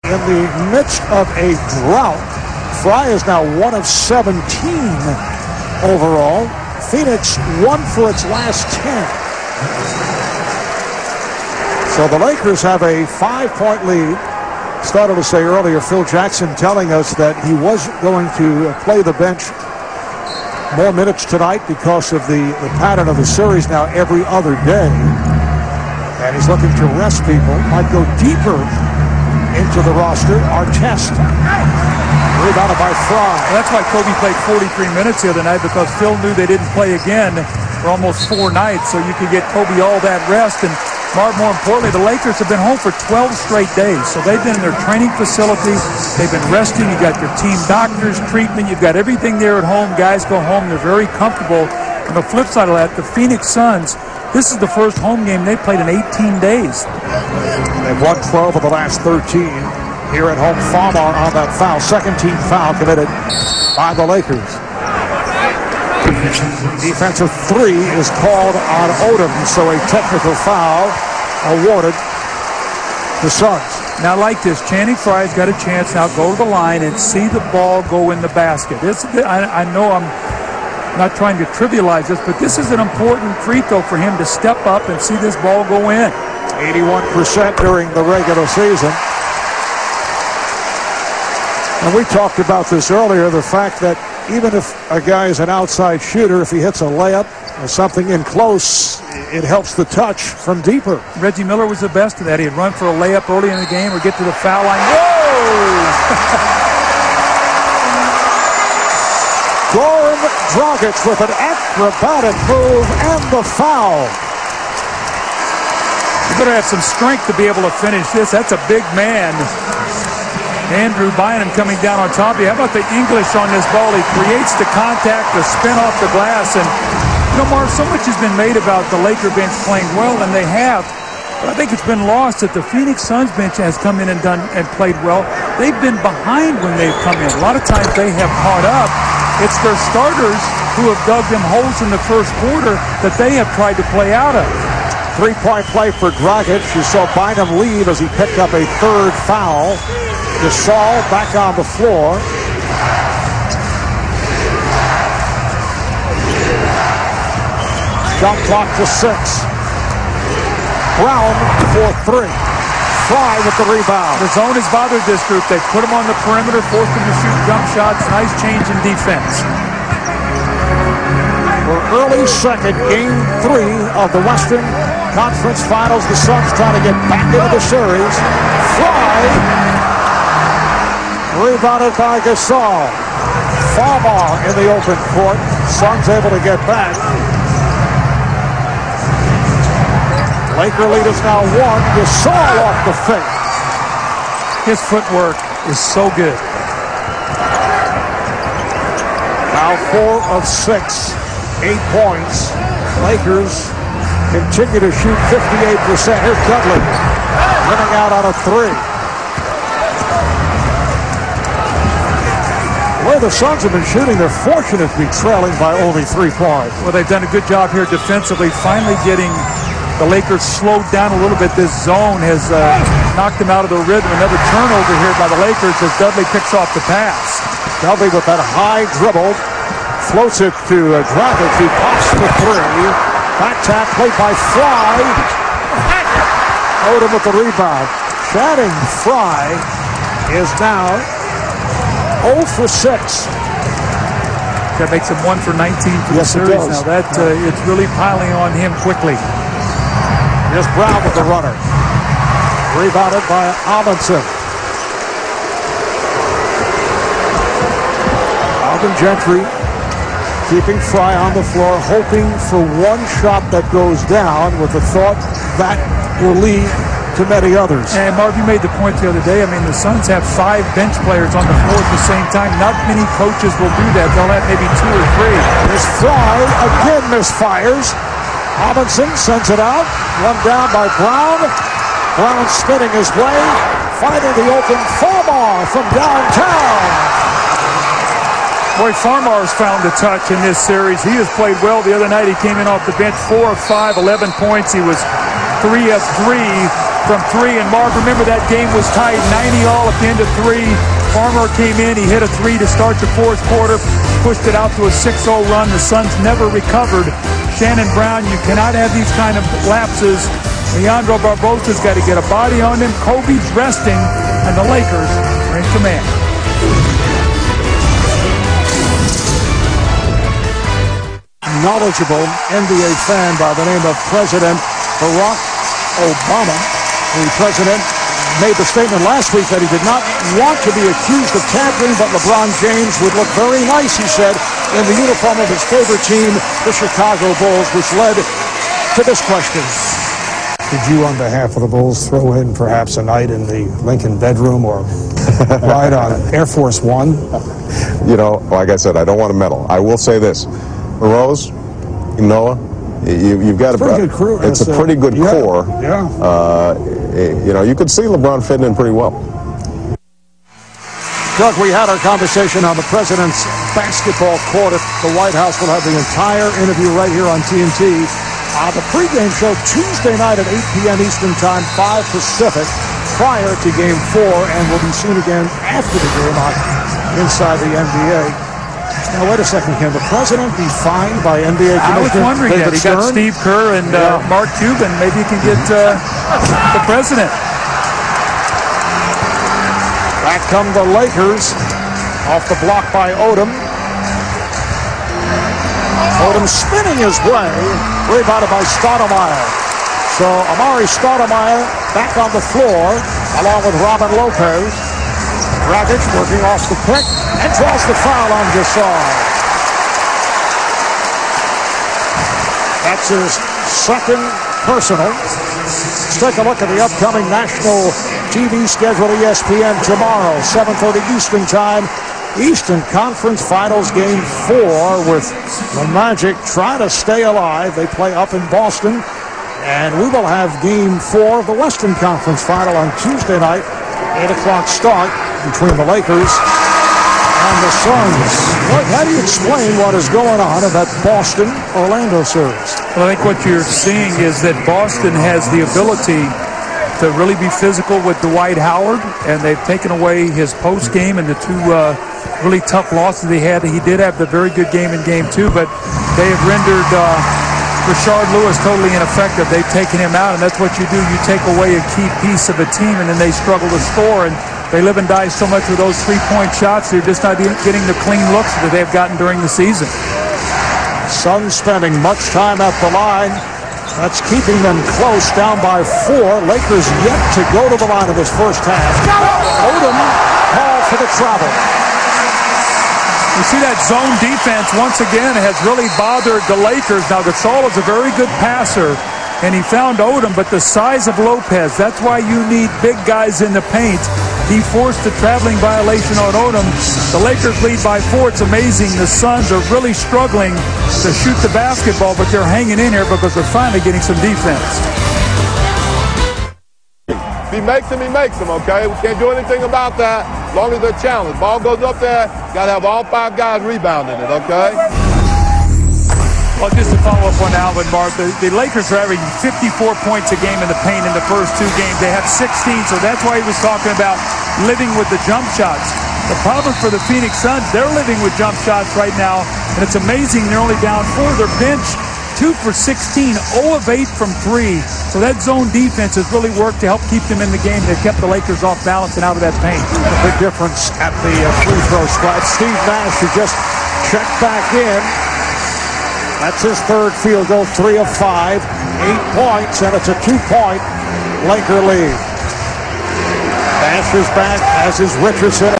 In the midst of a drought, Fry is now 1 of 17 overall. Phoenix 1 for its last 10. So the Lakers have a 5-point lead. Started to say earlier, Phil Jackson telling us that he was going to play the bench more minutes tonight because of the pattern of the series now every other day. And he's looking to rest people. Might go deeper into the roster. Artest. Rebounded by Fry. Well, that's why Kobe played 43 minutes the other night, because Phil knew they didn't play again for almost 4 nights, so you could get Kobe all that rest. And more importantly, the Lakers have been home for 12 straight days, so they've been in their training facility. They've been resting. You've got your team doctors, treatment. You've got everything there at home. Guys go home. They're very comfortable. On the flip side of that, the Phoenix Suns, this is the first home game they've played in 18 days. They've won 12 of the last 13. Here at home, Farmar on that foul. Second team foul committed by the Lakers. Defensive 3 is called on Odom, so a technical foul awarded to Suns. Now, I like this. Channing Frye's got a chance now. Go to the line and see the ball go in the basket. I know I'm not trying to trivialize this, but this is an important free throw for him to step up and see this ball go in. 81% during the regular season. And we talked about this earlier, the fact that even if a guy is an outside shooter, if he hits a layup or something in close, it helps the touch from deeper. Reggie Miller was the best of that. He'd run for a layup early in the game or get to the foul line. Whoa! Goran Dragic with an acrobatic move and the foul. You better have some strength to be able to finish this. That's a big man. Andrew Bynum coming down on top of you. How about the English on this ball? He creates the contact, the spin off the glass. And, you know, Marv, so much has been made about the Laker bench playing well, and they have. But I think it's been lost that the Phoenix Suns bench has come in and played well. They've been behind when they've come in. A lot of times they have caught up. It's their starters who have dug them holes in the first quarter that they have tried to play out of. 3-point play for Dragic. You saw Bynum leave as he picked up a 3rd foul. Gasol back on the floor. Shot clock to 6. Brown for 3. Fry with the rebound. The zone has bothered this group. They put them on the perimeter, forced them to shoot jump shots. Nice change in defense. For early second, game 3 of the Western Conference Finals. The Suns trying to get back into the series. Fry. Rebounded by Gasol. Farmar in the open court. Suns able to get back. Laker lead is now 1. Gasol off the fake. His footwork is so good. Now 4 of 6. 8 points. Lakers continue to shoot 58%. Here's Dudley running out on a 3. The way the Suns have been shooting, they're fortunate to be trailing by only 3 points. Well, they've done a good job here defensively, finally getting the Lakers slowed down a little bit. This zone has knocked them out of their rhythm. Another turnover here by the Lakers as Dudley picks off the pass. Dudley with that high dribble, floats it to Dragic, who pops the 3. Back tap played by Fry. Odom with the rebound. Channing Frye is now 0 for 6. That makes him 1 for 19 for the series. Now that it's really piling on him quickly. Here's Brown with the runner. Rebounded by Amundsen. Alvin Gentry keeping Fry on the floor, hoping for one shot that goes down with the thought that will lead to many others. And Marv, you made the point the other day. I mean, the Suns have 5 bench players on the floor at the same time. Not many coaches will do that. They'll have maybe 2 or 3. This Fry again misfires. Amundsen sends it out. Run down by Brown. Brown spinning his way. Finding the open Farmar from downtown. Boy, Farmar's found a touch in this series. He has played well the other night. He came in off the bench 4 of 5, 11 points. He was 3 of 3 from 3. And Marv, remember that game was tied 90-all at the end of 3. Farmer came in, he hit a 3 to start the fourth quarter, pushed it out to a 6-0 run. The Suns never recovered. Shannon Brown, you cannot have these kind of lapses. Leandro Barbosa's got to get a body on him. Kobe's resting, and the Lakers are in command. Knowledgeable NBA fan by the name of President Barack Obama. The president made the statement last week that he did not want to be accused of tampering, but LeBron James would look very nice, he said, in the uniform of his favorite team, the Chicago Bulls, which led to this question. Did you, on behalf of the Bulls, throw in perhaps a night in the Lincoln bedroom or ride on Air Force One? You know, like I said, I don't want to meddle. I will say this. Rose, Noah, you've got pretty good crew. It's a pretty good core. Yeah. You know, you could see LeBron fitting in pretty well. Doug, we had our conversation on the president's basketball court at the White House. We'll have the entire interview right here on TNT. The pregame show Tuesday night at 8 p.m. Eastern Time, 5 Pacific, prior to Game 4, and we'll be seen again after the game on Inside the NBA. Now, wait a second. Can the president be fined by NBA Commissioner? I was wondering that. He got Steve Kerr and Mark Cuban. Maybe he can get the president. Back come the Lakers. Off the block by Odom. Odom spinning his way. Rebounded by Stoudemire. So Amari Stoudemire back on the floor along with Robin Lopez. Dragic working off the pick and draws the foul on Gasol. That's his second personal. Let's take a look at the upcoming national TV schedule. ESPN tomorrow, 7:30 Eastern Time. Eastern Conference Finals Game 4 with the Magic trying to stay alive. They play up in Boston. And we will have Game 4 of the Western Conference Final on Tuesday night, 8 o'clock start between the Lakers and the Suns. Look, how do you explain what is going on in that Boston-Orlando series? Well, I think what you're seeing is that Boston has the ability to really be physical with Dwight Howard, and they've taken away his post game and the two really tough losses he had. He did have the very good game in Game 2, but they have rendered Rashard Lewis totally ineffective. They've taken him out, and that's what you do. You take away a key piece of a team, and then they struggle to score, and they live and die so much with those three-point shots. They're just not getting the clean looks that they've gotten during the season. Suns spending much time at the line. That's keeping them close, down by 4. Lakers yet to go to the line of this first half. Odom called for the travel. You see that zone defense once again has really bothered the Lakers. Now, Gasol is a very good passer, and he found Odom, but the size of Lopez, that's why you need big guys in the paint. He forced the traveling violation on Odom. The Lakers lead by 4. It's amazing. The Suns are really struggling to shoot the basketball, but they're hanging in here because they're finally getting some defense. If he makes them, okay? We can't do anything about that as long as they're challenged. Ball goes up there, got to have all 5 guys rebounding it, okay? Well, just to follow up on Alvin, Mark, the Lakers are averaging 54 points a game in the paint in the first 2 games. They have 16, so that's why he was talking about living with the jump shots. The problem for the Phoenix Suns, they're living with jump shots right now, and it's amazing they're only down 4. They're benched 2 for 16, 0 of 8 from 3. So that zone defense has really worked to help keep them in the game. They've kept the Lakers off balance and out of that paint. A big difference at the free throw spot. Steve Nash, who just checked back in. That's his third field goal, 3 of 5, 8 points, and it's a 2-point Laker lead. Nash is back, as is Richardson